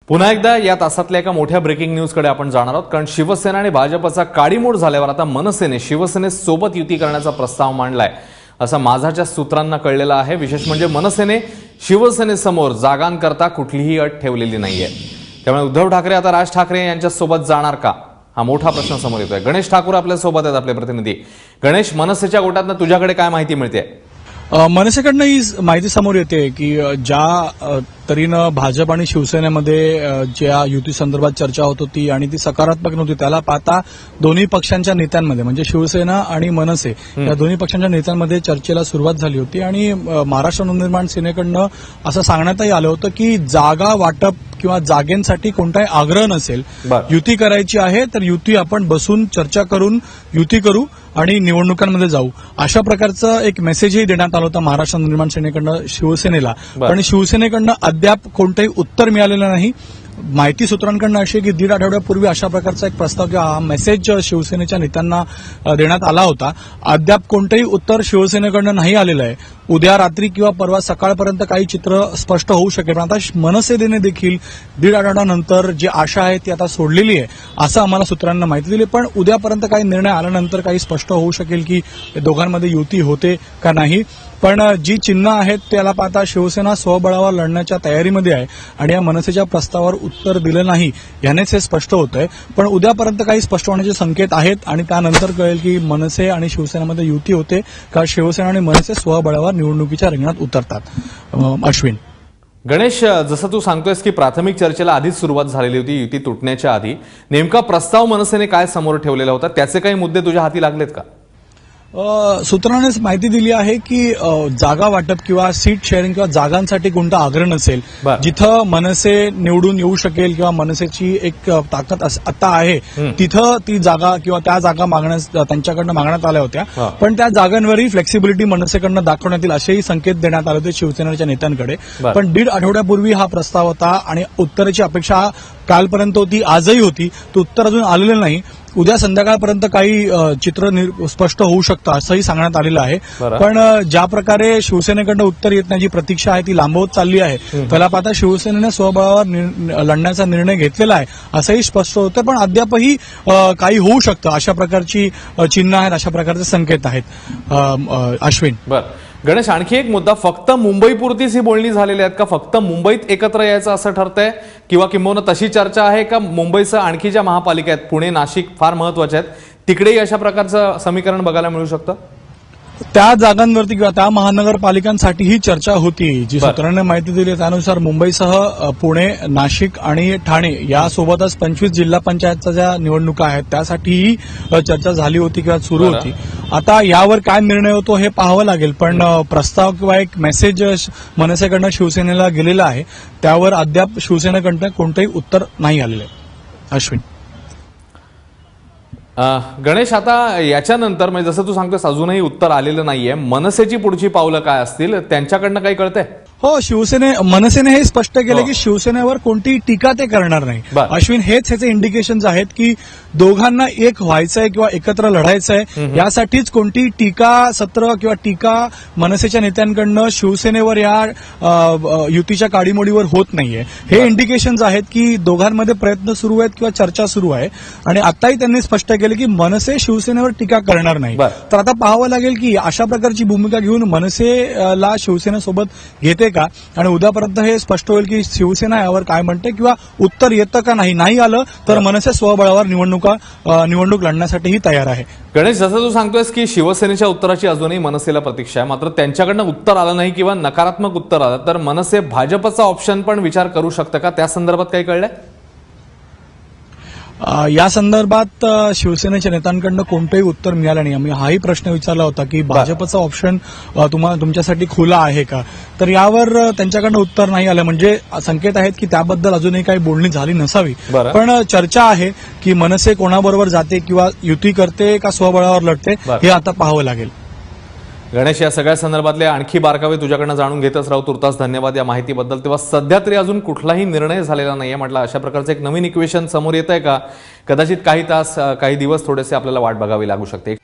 पुन्हा एकदा या तासातल्या एका मोठ्या ब्रेकिंग न्यूजकडे आपण जाणार आहोत, कारण शिवसेना आणि भाजपचा काडीमोड झाल्यावर आता मनसेने शिवसेनेसोबत युती करण्याचा प्रस्ताव मांडलाय असं माझाच्या सूत्रांना कळलेलं आहे। विशेष म्हणजे मनसेने शिवसेनेसमोर जागांकरता कुठलीही अट ठेवलेली नाहीये। त्यामुळे उद्धव ठाकरे आता राज ठाकरे यांच्यासोबत जाणार का, हा मोठा प्रश्न समोर येतोय। गणेश ठाकूर आपल्या सोबत आहेत, आपले प्रतिनिधी। गणेश, मनसेच्या गोटातनं तुझ्याकडे काय माहिती मिळते? मनसेकडनं ही माहिती समोर येते की ज्या तरीनं भाजप आणि शिवसेनेमध्ये ज्या युती संदर्भात चर्चा होत होती आणि ती सकारात्मक नव्हती, त्याला पाहता दोन्ही पक्षांच्या नेत्यांमध्ये म्हणजे शिवसेना आणि मनसे या दोन्ही पक्षांच्या नेत्यांमध्ये चर्चेला सुरुवात झाली होती आणि महाराष्ट्र नवनिर्माण सेनेकडनं असं सांगण्यातही आलं होतं की जागा वाटप किंवा जागेंसाठी कोणताही आग्रह नसेल, युती करायची आहे तर युती आपण बसून चर्चा करून युती करू आणि निवडणुकांमध्ये जाऊ, अशा प्रकारचं एक मेसेजही देण्यात आलं होतं महाराष्ट्र नवनिर्माण सेनेकडनं शिवसेनेला। पण शिवसेनेकडनं अद्याप कोणतंही उत्तर मिळालेलं नाही। माहिती सूत्रांकडनं अशी की 1.5 आठवड्यापूर्वी अशा प्रकारचा एक प्रस्ताव किंवा मेसेज शिवसेनेच्या नेत्यांना देण्यात आला होता। अद्याप कोणतंही उत्तर शिवसेनेकडनं नाही आलेलं आहे। उद्या रात्री किंवा परवा सकाळपर्यंत काही चित्र स्पष्ट होऊ शकेल, पण आता मनसेने देखील 1.5 आठवड्यानंतर जी आशा आहे ती आता सोडलेली आहे असं आम्हाला सूत्रांना माहिती दिली। पण उद्यापर्यंत काही निर्णय आल्यानंतर काही स्पष्ट होऊ शकेल की दोघांमध्ये युती होते का नाही। पण जी चिन्ह आहेत त्याला पाहता शिवसेना स्वबळावर लढण्याच्या तयारीमध्ये आहे आणि या मनसेच्या प्रस्तावावर उत्तर दिलं नाही यानेच हे स्पष्ट होतंय। पण उद्यापर्यंत काही स्पष्ट होण्याचे संकेत आहेत आणि त्यानंतर कळेल की मनसे आणि शिवसेनेमध्ये युती होते का शिवसेना आणि मनसे स्वबळावर निवडणुकीच्या रिंगणात उतरतात। अश्विन, गणेश, जसं तू सांगतोयस की प्राथमिक चर्चेला आधीच सुरुवात झालेली होती युती तुटण्याच्या आधी, नेमका प्रस्ताव मनसेने काय समोर ठेवलेला होता, त्याचे काही मुद्दे तुझ्या हाती लागलेत का? सूत्रांनीच माहिती दिली आहे की जागा वाटप किंवा सीट शेअरिंग किंवा जागांसाठी कोणता आग्रह नसेल, जिथं मनसे निवडून येऊ शकेल किंवा मनसेची एक ताकद आता आहे तिथं ती जागा किंवा त्या जागा त्यांच्याकडनं मागण्यात आल्या होत्या। पण त्या जागांवरही फ्लेक्सिबिलिटी मनसेकडनं दाखवण्यात येईल असेही संकेत देण्यात आले होते शिवसेनेच्या नेत्यांकडे। पण 1.5 आठवड्यापूर्वी हा प्रस्ताव होता आणि उत्तराची अपेक्षा कालपर्यंत होती, आजही होती, तो उत्तर अजून आलेलं नाही। उद्या संध्याकाळपर्यंत काही चित्र स्पष्ट होऊ शकतं असंही सांगण्यात आलेलं आहे। पण ज्या प्रकारे शिवसेनेकडनं उत्तर येत नाही, जी प्रतीक्षा आहे ती लांबवत चालली आहे, त्याला पाहता शिवसेनेने स्वबळावर लढण्याचा निर्णय घेतलेला आहे असंही स्पष्ट होतं। पण अद्यापही काही होऊ शकतं अशा प्रकारची चिन्ह आहेत, अशा प्रकारचे संकेत आहेत। अश्विन, गणेश, आणखी एक मुद्दा, फक्त मुंबईपुरतीच ही बोलणी झालेली आहेत का? फक्त मुंबईत एकत्र यायचं असं ठरतंय किंवा किंबहुना तशी चर्चा आहे का मुंबईसह आणखी ज्या महापालिका आहेत, पुणे, नाशिक फार महत्वाच्या आहेत, तिकडेही अशा प्रकारचं समीकरण बघायला मिळू शकतं? त्या जागांवरती किंवा त्या महानगरपालिकांसाठी ही चर्चा होती। जी सूत्रांनी माहिती दिली त्यानुसार मुंबईसह पुणे, नाशिक आणि ठाणे यासोबतच 25 जिल्हा पंचायतच्या ज्या निवडणुका आहेत त्यासाठीही चर्चा झाली होती किंवा सुरू होती। आता यावर काय निर्णय होतो हे पाहावं लागेल, पण प्रस्ताव किंवा एक मेसेज मनसेकडनं शिवसेनेला गेलेला आहे, त्यावर अद्याप शिवसेनेकडनं कोणतंही उत्तर नाही आलेलं आहे। अश्विन, गणेश, आता याच्यानंतर म्हणजे जसं तू सांगतोस अजूनही उत्तर आलेलं नाहीये, मनसेची पुढची पावलं काय असतील, त्यांच्याकडनं काही कळतंय? हो, मनसेने हे स्पष्ट केलं की शिवसेनेवर कोणतीही टीका ते करणार नाही। अश्विन, हेच ह्याचे इंडिकेशन्स आहेत की दोघांना एक व्हायचंय किंवा एकत्र लढायचंय, यासाठीच कोणती टीका सत्र किंवा टीका मनसेच्या नेत्यांकडनं शिवसेनेवर या युतीच्या काडीमोडीवर होत नाहीये। हे इंडिकेशन्स आहेत की दोघांमध्ये प्रयत्न सुरू आहेत किंवा चर्चा सुरू आहे आणि आताही त्यांनी स्पष्ट केलं की मनसे शिवसेनेवर टीका करणार नाही। तर आता पाहावं लागेल की अशा प्रकारची भूमिका घेऊन मनसेला शिवसेनेसोबत घेते का, आणि उद्यापर्यंत हे स्पष्ट होईल की शिवसेना यावर काय म्हणते किंवा उत्तर येतं का नाही आलं तर मनसे स्वबळावर निवडणूक लढण्यासाठीही तयार आहे। गणेश, जसं तू सांगतोयस की शिवसेनेच्या उत्तराची अजूनही मनसेला प्रतीक्षा आहे, मात्र त्यांच्याकडनं उत्तर आलं नाही किंवा नकारात्मक उत्तर आलं तर मनसे भाजपचा ऑप्शन पण विचार करू शकतं का, त्या संदर्भात काही कळलंय? या संदर्भात शिवसेनेच्या नेत्यांकडनं कोणतंही उत्तर मिळालं नाही। आम्ही हाही प्रश्न विचारला होता की भाजपचा ऑप्शन तुमच्यासाठी खुला आहे का, तर यावर त्यांच्याकडनं उत्तर नाही आलं। म्हणजे संकेत आहेत की त्याबद्दल अजूनही काही बोलणी झाली नसावी, पण चर्चा आहे की मनसे कोणाबरोबर जाते किंवा युती करते का स्वबळावर लढते हे आता पाहावं लागेल। गणेश, या सगळ्या संदर्भातले आणखी बारकावे तुझ्याकडनं जाणून घेतच राहू। तुर्तास धन्यवाद या माहितीबद्दल। तेव्हा सध्या तरी अजून कुठलाही निर्णय झालेला नाहीये, म्हटलं अशा प्रकारचं एक नवीन इक्वेशन समोर येत आहे का, कदाचित काही तास काही दिवस थोडेसे आपल्याला वाट बघावी लागू शकते।